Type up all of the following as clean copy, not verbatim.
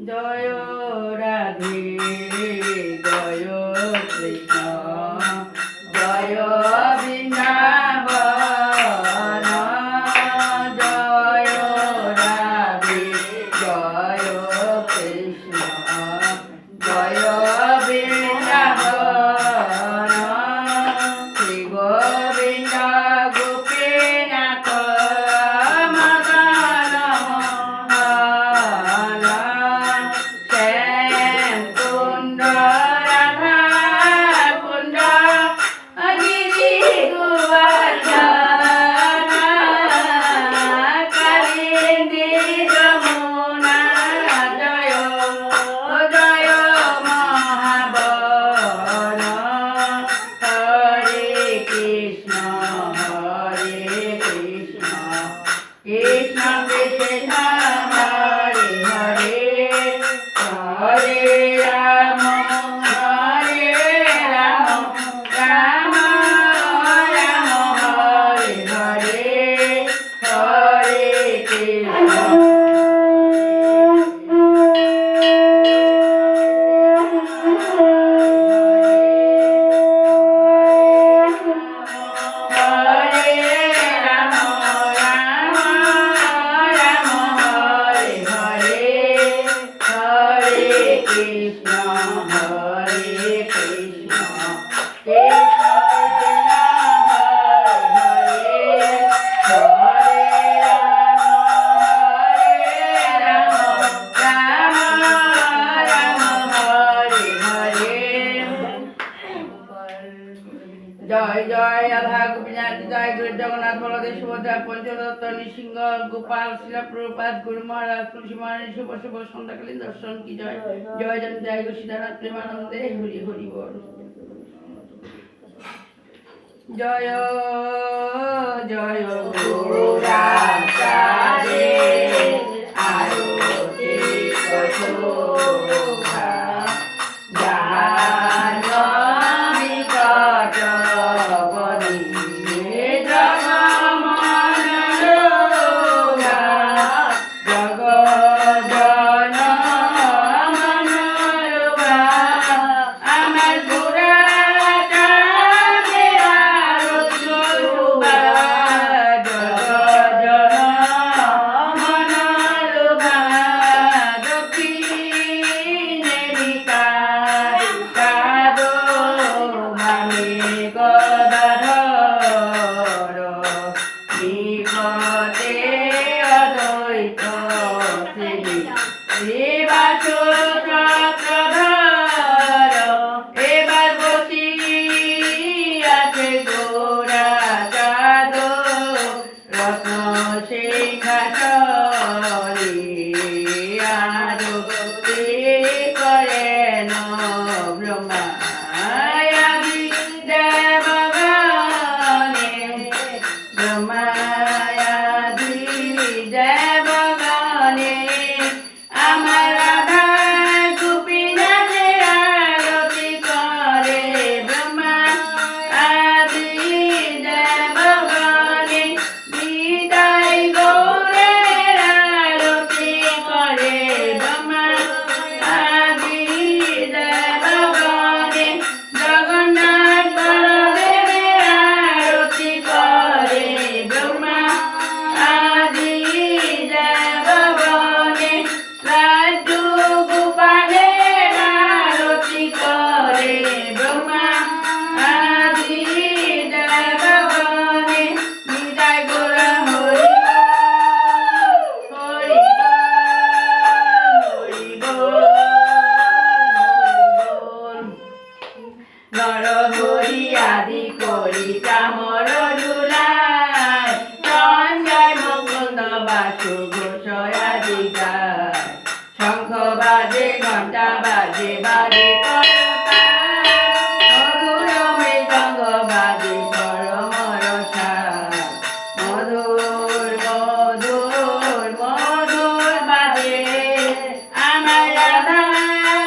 জয় রাধে জয় কৃষ্ণ জয় বৃন্দাবন জয় রাধে জয় কৃষ্ণ জয় বৃন্দাবন শ্রী গোবিন্দ গোপীনাথ মদন মোহন শ্যাম কৃষ্ণ কৃষ্ণ হরে হরে হরে রাম হরে রাম রাম রাম হরে হরে হরে কৃষ্ণ জয় জয় রাধা গোপীনাথ জয় গুরু জগন্নাথ বলদেব সুভদ্রা পঞ্চদত্ত নৃসিংহ গোপাল শিলা প্রভুপাদ গুরু মহারাজ তুলসী মহারাজ শুভ শুভ সন্ধ্যাকালীন দর্শন কি জয় জয় জন জয় গো সীতানাথ প্রেমানন্দে হরি হরি বল জয় জয় গৌরাচারে আরতি কথোভা জাহ্নবী কটবনী জগমনোরমা জগজ্জনমনোরমা আমার গোরাচারে আরতি কথোভা জগজ্জনমনোরমা দক্ষিণেরি কাদো ভামে গদাধর বিপদে অদ্বৈত শ্রীবাস চক্রধর এবার বসি আছে গোরা চাঁদ রত্ন সিংহাসনে আরতি করেন ব্রহ্মা আদি দেবগণে ব্রহ্মায়াদি দেবগণে আমার রাধা গোপীনাথের আরতি করে ব্রহ্মা আদি দেবগণে বিদায় গৌরের আরতি করে ব্রহ্মা আদি দেবগণে জগন্নাথ বলদেবের আরতি করে ব্রহ্মা আদি দেবগণে লাড্ডু গোপালের আরতি করে ব্রহ্মা আদি দেবগণে বিদায় গোরা হরি হরি বল নরহরি আদি করি কামর দুলায় সঞ্জয় মুকুন্দ বাসু ঘোষ আদি গায় শঙ্খ বাজে ঘণ্টা বাজে বাজে মধুর মৃদঙ্গ বাজে পরমর মধুর মধুর মধুর বাজে আমার রাধা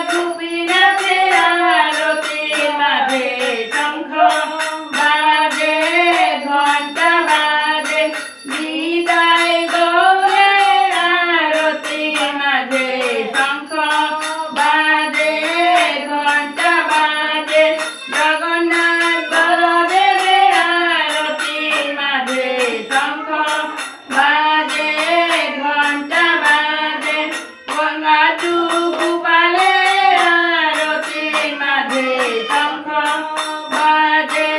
গোপীনাথের আরতি মাঝে শঙ্খ বাজে ঘণ্টা বাজে বিদায় গৌরের আরতি মাঝে শঙ্খ বাজে ঘণ্টা বাজে জগন্নাথ বলদেবের আরতি মাঝে শঙ্খ বাজে ঘণ্টা বাজে গঙ্গাটু গোপালের আরতি মাঝে শঙ্খ বাজে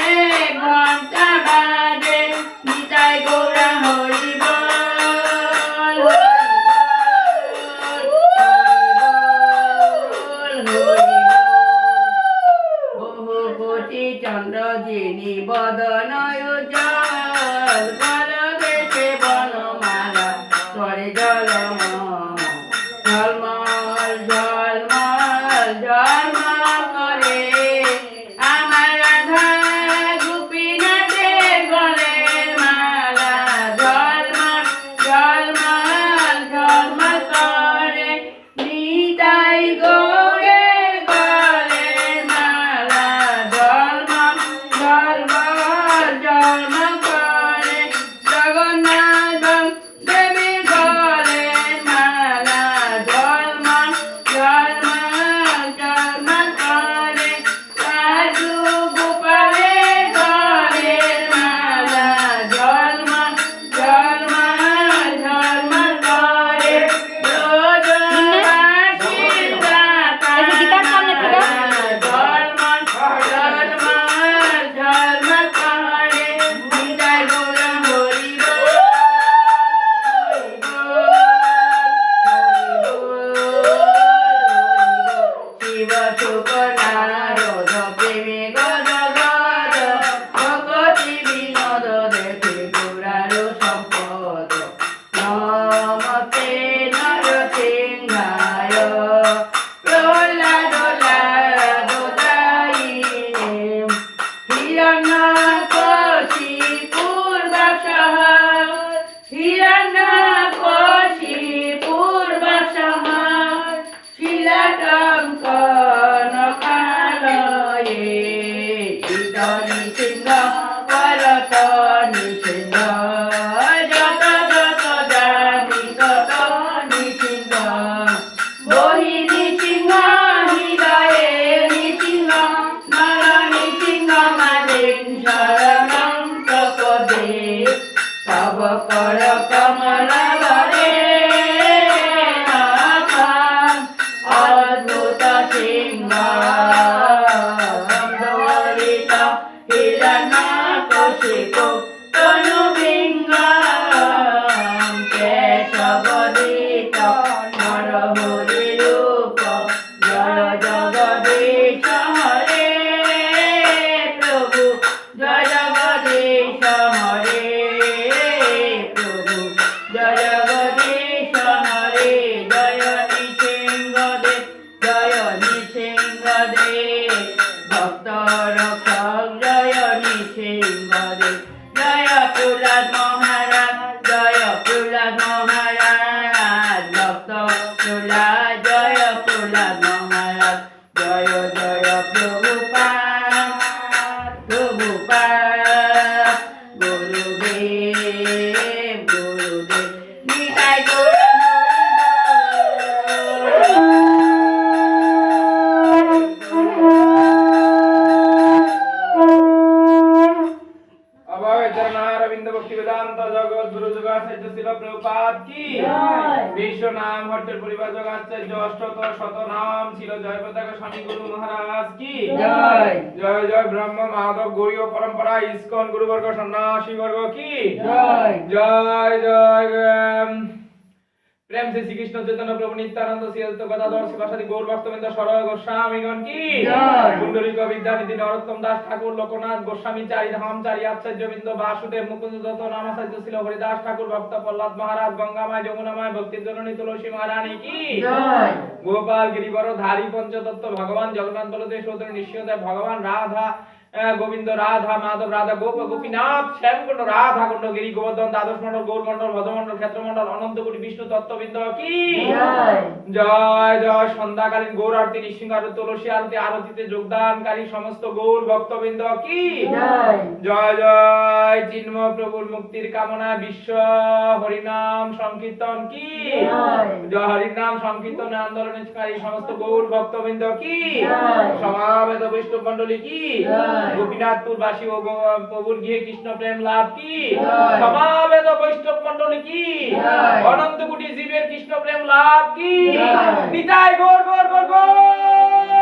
ঘণ্টা বাজে নিতাই গৌরা হরি বল বহু কোটি চন্দ্র যিনি বদন উজ্জ্বল বলদেশে বনমালা করে জলমল ঝলমল ঝলমল ঝলমল করে আমার রাধা গোপীনাথের গলের মালা তব কর কমলা বরে অদ্ভুত সিংহ দরিত হিরণ্যকশিপ তনু বিঙ্গ কেশবদিত নরহরি রূপ জয় জগদীশ হরে প্রভু জয় জগদীশ হরে প্রভু জয় জগদীশ হরে জয় নৃসিংহদেব জয় নৃসিংহদেব ভক্ত রক্ষক জয় নৃসিংহদেব জয় প্রহ্লাদ মহারাজ জয় প্রহ্লাদ মহারাজ ভক্ত প্রহ্লাদ জয় প্রহ্লাদ মহারাজ জয় জয় প্রভুপাদ প্রভুপাদ গুরুদেব গুরুদেব নিতাই গৌর रविंद्र भक्ति वेदांत जगत गुरु जगाचार्य शिल प्रभुपाद की विश्व नाम हट्टर परिवार जगाचार्य अष्टोत्तर शत नाम शिल जय पताका स्वामी गुरु महाराज की जय जय जय ब्रह्म माधव गौरी परंपरा इस्कन गुरु वर्ग सन्यासी वर्ग की जय जय जय प्रेम से श्री कृष्ण चैतन्य प्रभु नित्यानंद श्री अद्वैत गदाधर शिवासादि गौर भक्तवृंद सरल गोस्वामीगण की जय कुंडलिक विद्यानिधि नरोत्तम दास ठाकुर लोकनाथ गोस्वामी चारि धाम चारि आचार्य वृंद वासुदेव मुकुंद दत्त नामाचार्य श्री हरिदास ठाकुर भक्त प्रहलाद महाराज गंगामाय जमुनामाय भक्ति जननी तुलसी महारानी की जय गोपाल गिरिवर धारी पंचतत्व भगवान जगन्नाथ बलदेव सोदर निश्चय भगवान राधा गोविंद राधा माधव राधा गोप गोपीनाथ श्यामकुंड राधा कुंड गिरी गोवर्धन द्वादश मंडल गौर मंडल भद्रमंडल क्षेत्र मंडल अनंत कोटि विष्णु तत्वबृंद की जय जय जय सन्ध्याकालीन गौर आरती नृसिंह आरती तुलसी आरती आरतीते योगदानकारी समस्त गौर भक्तबृंद की जय जय जय चिन्मय प्रभुर मुक्तिर कामना विश्व हरिनाम संकीर्तन की जय हरिनाम संकीर्तन आंदोलनकारी समस्त गौर भक्तबृंद की समावेत वैष्णव मंडली की गोपीनाथपुर वासी ও প্রভুর গৃহে কৃষ্ণ প্রেম লাভ কি সমাবেত বৈষ্ণব মণ্ডলী কি অনন্ত কোটি জীবের কৃষ্ণ প্রেম লাভ কি নিতাই গৌর গৌর গৌর গৌর